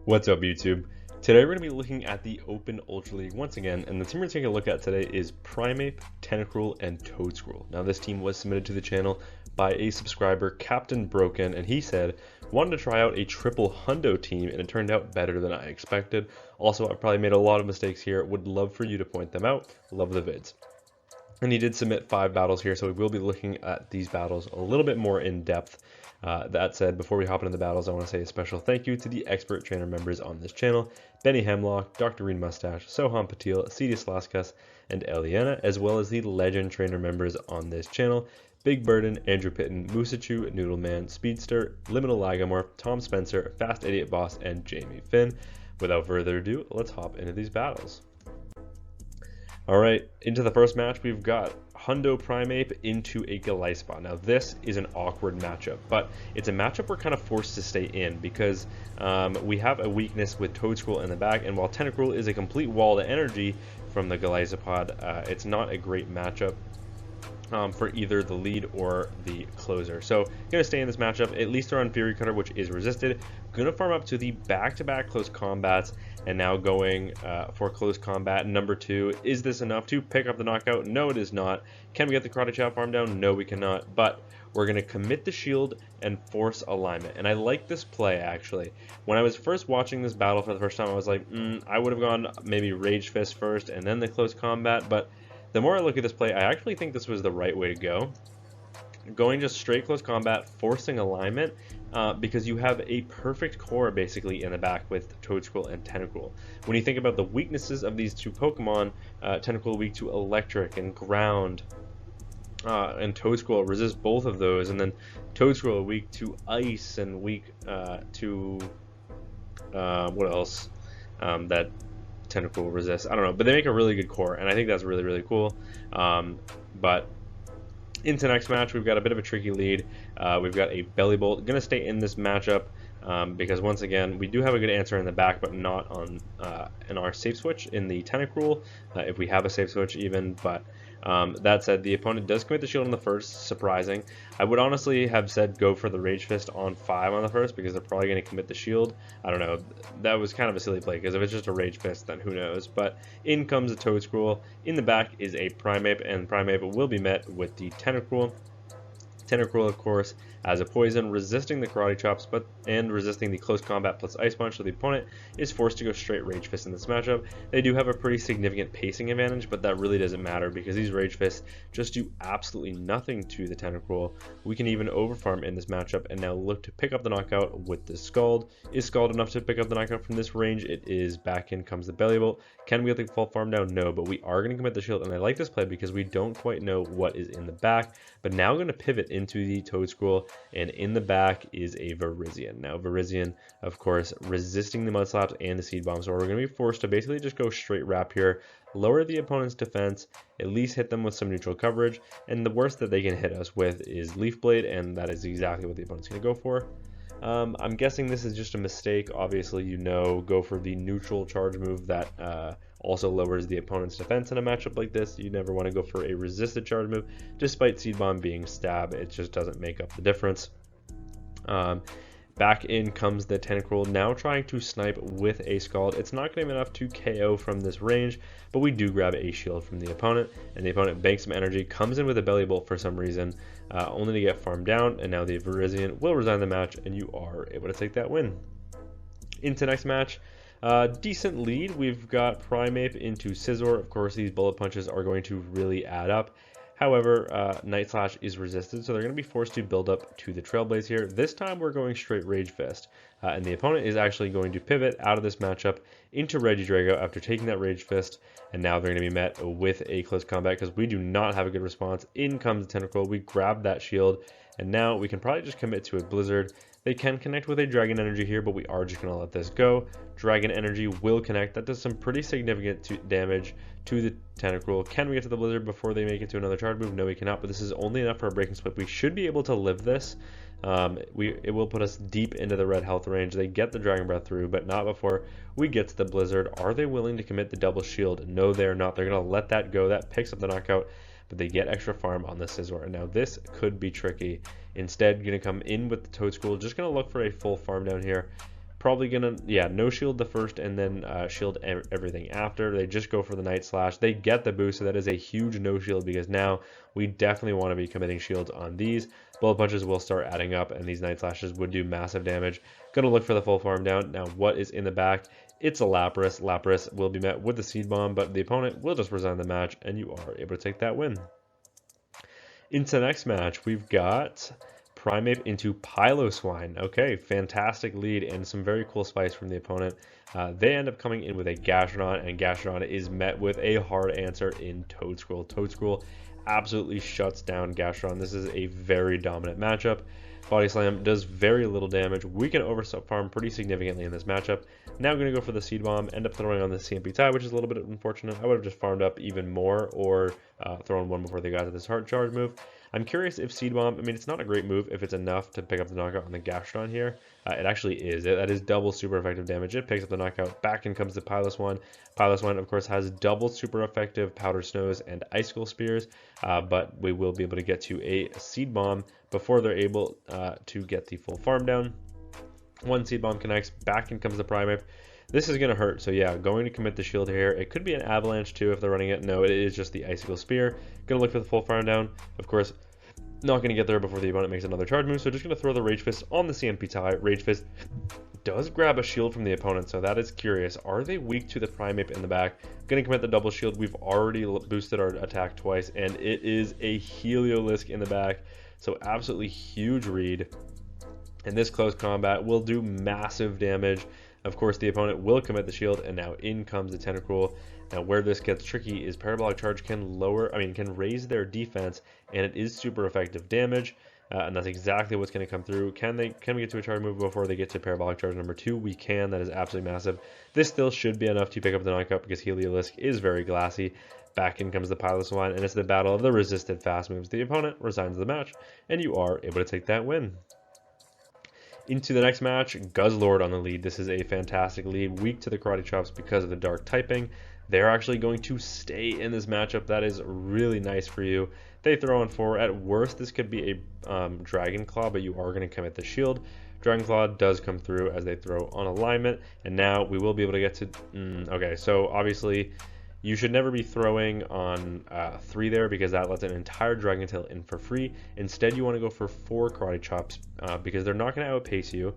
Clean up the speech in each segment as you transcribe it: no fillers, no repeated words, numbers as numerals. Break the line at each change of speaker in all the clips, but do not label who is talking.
What's up, YouTube? Today we're going to be looking at the Open Ultra League once again, and the team we're taking a look at today is Primeape, Tentacruel, and TOEDSCRUEL. Now this team was submitted to the channel by a subscriber, Captain Broken, and he said, wanted to try out a triple hundo team, and it turned out better than I expected. Also, I probably made a lot of mistakes here, would love for you to point them out, love the vids. And he did submit 5 battles here, so we will be looking at these battles a little bit more in depth. That said, before we hop into the battles, I want to say a special thank you to the expert trainer members on this channel, Benny Hemlock, Dr. Reed Mustache, Sohan Patil, CD Slaskas, and Eliana, as well as the legend trainer members on this channel, Big Burden, Andrew Pitton, Musachu, Noodleman, Speedster, Liminal Lagomorph, Tom Spencer, Fast Idiot Boss, and Jamie Finn. Without further ado, let's hop into these battles. Alright, into the first match, we've got Hundo Primeape into a Golisopod. Now this is an awkward matchup, but it's a matchup we're kind of forced to stay in because we have a weakness with TOEDSCRUEL in the back, and while Tentacruel is a complete wall to energy from the Golisopod, it's not a great matchup for either the lead or the closer. So gonna stay in this matchup. At least they're on Fury Cutter, which is resisted. Gonna farm up to the back-to-back close combats, and now going for close combat number 2. Is this enough to pick up the knockout? No, it is not. Can we get the Karate Chop farm down? No, we cannot. But we're gonna commit the shield and force alignment. And I like this play actually. When I was first watching this battle for the first time, I was like, I would have gone maybe Rage Fist first and then the close combat, but the more I look at this play, I actually think this was the right way to go. Going just straight close combat, forcing alignment, because you have a perfect core basically in the back with TOEDSCRUEL and Tentacruel. When you think about the weaknesses of these two Pokemon, Tentacruel weak to electric and ground, and TOEDSCRUEL resists both of those, and then TOEDSCRUEL weak to ice and weak to what else that Tentacruel resists. I don't know, but they make a really good core, and I think that's really, really cool. But into next match, we've got a bit of a tricky lead. We've got a Bellibolt. Going to stay in this matchup because once again, we do have a good answer in the back, but not on in our safe switch in the Tentacruel, if we have a safe switch even. But that said, the opponent does commit the shield on the first, surprising. I would honestly have said go for the Rage Fist on 5 on the first because they're probably going to commit the shield. I don't know, that was kind of a silly play because if it's just a Rage Fist, then who knows. But in comes a TOEDSCRUEL. In the back is a Primeape, and Primeape will be met with the Tentacruel. Tentacruel, of course, as a poison, resisting the Karate Chops, and resisting the close combat plus Ice Punch, so the opponent is forced to go straight Rage Fist in this matchup. They do have a pretty significant pacing advantage, but that really doesn't matter because these Rage Fists just do absolutely nothing to the Tentacruel. We can even overfarm in this matchup and now look to pick up the knockout with the Scald. Is Scald enough to pick up the knockout from this range? It is. Back in comes the Bellibolt. Can we get the full farm down? No, but we are going to commit the shield, and I like this play because we don't quite know what is in the back, but now going to pivot into the TOEDSCRUEL, and in the back is a Virizion. Now Virizion, of course, resisting the Mud Slaps and the Seed Bomb, so we're going to be forced to basically just go straight wrap here, lower the opponent's defense, at least hit them with some neutral coverage, and the worst that they can hit us with is Leaf Blade, and that is exactly what the opponent's going to go for. I'm guessing this is just a mistake. Obviously, you know, go for the neutral charge move that also lowers the opponent's defense in a matchup like this. You never want to go for a resisted charge move. Despite Seed Bomb being stab, it just doesn't make up the difference. Back in comes the Tentacruel, now trying to snipe with a Scald. It's not going to be enough to KO from this range, but we do grab a shield from the opponent, and the opponent banks some energy, comes in with a Bellibolt for some reason, only to get farmed down, and now the Virizion will resign the match, and you are able to take that win. Into next match. Decent lead. We've got Primeape into Scizor. Of course, these bullet punches are going to really add up. However, Night Slash is resisted, so they're going to be forced to build up to the Trailblaze here. This time we're going straight Rage Fist, and the opponent is actually going to pivot out of this matchup into Regidrago after taking that Rage Fist, and now they're going to be met with a close combat because we do not have a good response. In comes the Tentacruel, we grab that shield, and now we can probably just commit to a Blizzard. They can connect with a Dragon Energy here, but we are just going to let this go. Dragon Energy will connect. That does some pretty significant damage to the Tentacruel. Can we get to the Blizzard before they make it to another charge move? No, we cannot, but this is only enough for a Breaking Split. We should be able to live this. It will put us deep into the red health range. They get the Dragon Breath through, but not before we get to the Blizzard. Are they willing to commit the double shield? No, they're not. They're going to let that go. That picks up the knockout, but they get extra farm on the Scizor. And now this could be tricky. Instead, going to come in with the TOEDSCRUEL. Just going to look for a full farm down here. Probably gonna, yeah, no shield the first and then shield everything after. They just go for the Night Slash. They get the boost, so that is a huge no shield because now we definitely want to be committing shields on these. Bullet punches will start adding up, and these Night Slashes would do massive damage. Gonna look for the full farm down. Now, what is in the back? It's a Lapras. Lapras will be met with the Seed Bomb, but the opponent will just resign the match, and you are able to take that win. Into the next match, we've got Primeape into Piloswine. Okay, fantastic lead and some very cool spice from the opponent. They end up coming in with a Gastrodon, and Gastrodon is met with a hard answer in TOEDSCRUEL. TOEDSCRUEL absolutely shuts down Gastrodon. This is a very dominant matchup. Body Slam does very little damage. We can overfarm pretty significantly in this matchup. Now I'm going to go for the Seed Bomb, end up throwing on the CMP tie, which is a little bit unfortunate. I would have just farmed up even more or thrown one before they got to this Heart Charge move. I'm curious if Seed Bomb, I mean, it's not a great move if it's enough to pick up the knockout on the Gastrodon here. It actually is. That is double super effective damage. It picks up the knockout. Back in comes the Piloswine. Piloswine, of course, has double super effective Powder Snows and Icicle Spears, but we will be able to get to a Seed Bomb before they're able to get the full farm down. One Seed Bomb connects. Back in comes the Primeape. This is going to hurt, so yeah, going to commit the shield here. It could be an Avalanche too if they're running it. No, it is just the Icicle Spear. Going to look for the full farm down. Of course, not going to get there before the opponent makes another charge move, so just going to throw the Rage Fist on the CMP tie. Rage Fist does grab a shield from the opponent, so that is curious. Are they weak to the Primeape in the back? Going to commit the double shield. We've already boosted our attack twice, and it is a Heliolisk in the back, so absolutely huge read. And this close combat will do massive damage. Of course, the opponent will commit the shield, and now in comes the Tentacruel. Now, where this gets tricky is Parabolic Charge can raise their defense, and it is super effective damage. And that's exactly what's going to come through. Can we get to a charge move before they get to Parabolic Charge number 2? We can. That is absolutely massive. This still should be enough to pick up the knockout because Heliolisk is very glassy. Back in comes the Piloswine, and it's the battle of the resisted fast moves. The opponent resigns the match, and you are able to take that win. Into the next match, Guzzlord on the lead. This is a fantastic lead, weak to the Karate Chops because of the dark typing. They're actually going to stay in this matchup. That is really nice for you. They throw on 4. At worst, this could be a Dragon Claw, but you are going to commit the shield. Dragon Claw does come through as they throw on alignment, and now we will be able to get to... okay, so obviously you should never be throwing on 3 there because that lets an entire Dragon Tail in for free. Instead, you want to go for 4 Karate Chops because they're not going to outpace you.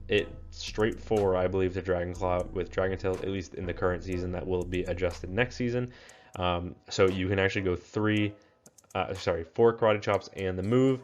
It's straight 4, I believe, to Dragon Claw with Dragon Tail, at least in the current season. That will be adjusted next season. So you can actually go 4 Karate Chops and the move,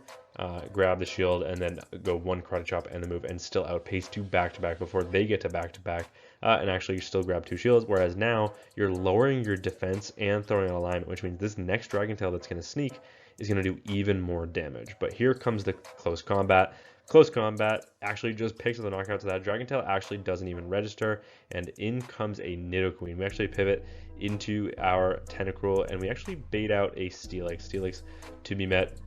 grab the shield, and then go 1 Karate Chop and the move, and still outpace 2 back-to-back before they get to back-to-back, and actually still grab 2 shields, whereas now you're lowering your defense and throwing on alignment, which means this next Dragon Tail that's going to sneak is going to do even more damage. But here comes the close combat. Close combat actually just picks up the knockout, so that Dragon Tail actually doesn't even register, and in comes a Nidoqueen. We actually pivot into our Tentacruel, and we actually bait out a Steelix. Steelix to be met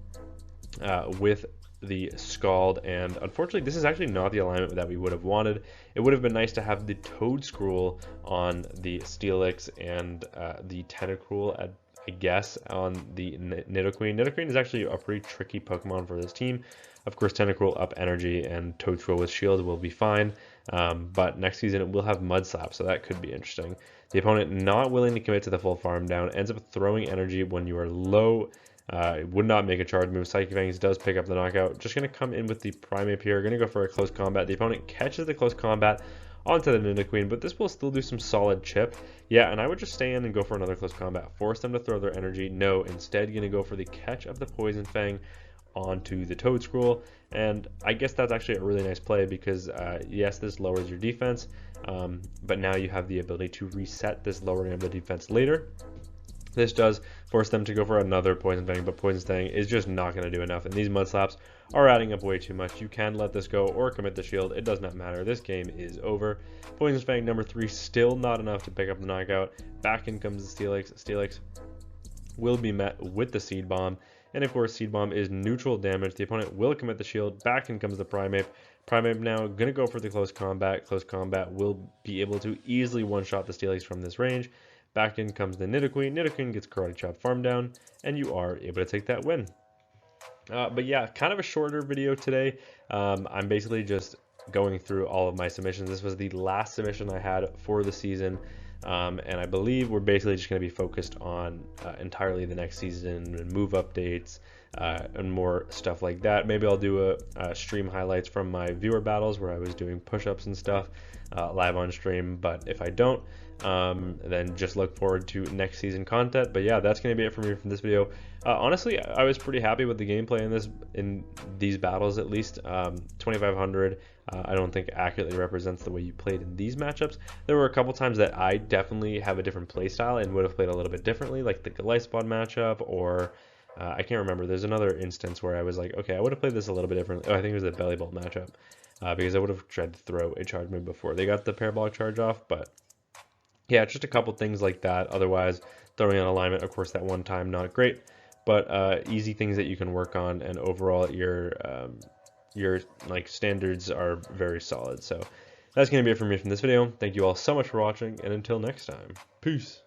with the Scald, and unfortunately this is actually not the alignment that we would have wanted. It would have been nice to have the TOEDSCRUEL on the Steelix and the Tentacruel at, I guess, on the Nidoqueen. Nidoqueen is actually a pretty tricky Pokemon for this team. Of course, Tentacruel up energy and TOEDSCRUEL with shield will be fine, but next season it will have Mud Slap, so that could be interesting. The opponent not willing to commit to the full farm down ends up throwing energy when you are low. Would not make a charge move. Psychic Fangs does pick up the knockout. Just going to come in with the Primeape here. Going to go for a close combat. The opponent catches the close combat onto the Nidoqueen, but this will still do some solid chip. Yeah, and I would just stay in and go for another close combat. Force them to throw their energy. No, instead going to go for the catch of the Poison Fang onto the TOEDSCRUEL, and I guess that's actually a really nice play because yes, this lowers your defense, but now you have the ability to reset this lowering of the defense later. This does force them to go for another Poison Fang, but Poison Fang is just not going to do enough, and these Mud Slaps are adding up way too much. You can let this go or commit the shield. It does not matter. This game is over. Poison Fang number 3, still not enough to pick up the knockout. Back in comes the Steelix. Steelix will be met with the Seed Bomb, and of course Seed Bomb is neutral damage. The opponent will commit the shield. Back in comes the Primeape. Primeape now going to go for the close combat. Close combat will be able to easily one-shot the Steelix from this range. Back in comes the Nidoqueen. Nidoqueen gets Karate Chop farm down, and you are able to take that win. But yeah, kind of a shorter video today. I'm basically just going through all of my submissions. This was the last submission I had for the season. And I believe we're basically just going to be focused on entirely the next season and move updates and more stuff like that. Maybe I'll do a stream highlights from my viewer battles where I was doing push-ups and stuff live on stream. But if I don't, then just look forward to next season content. But yeah, that's going to be it for me from this video. Honestly, I was pretty happy with the gameplay in these battles, at least. 2500 I don't think accurately represents the way you played in these matchups. There were a couple times that I definitely have a different play style and would have played a little bit differently, like the Golisopod matchup, or I can't remember. There's another instance where I was like, okay, I would have played this a little bit differently. Oh, I think it was the Bellibolt matchup, because I would have tried to throw a charge move before they got the parabolic charge off. But yeah, just a couple things like that. Otherwise, throwing on alignment, of course, that one time, not great, but easy things that you can work on, and overall your like standards are very solid. So that's going to be it for me from this video. Thank you all so much for watching, and until next time, peace.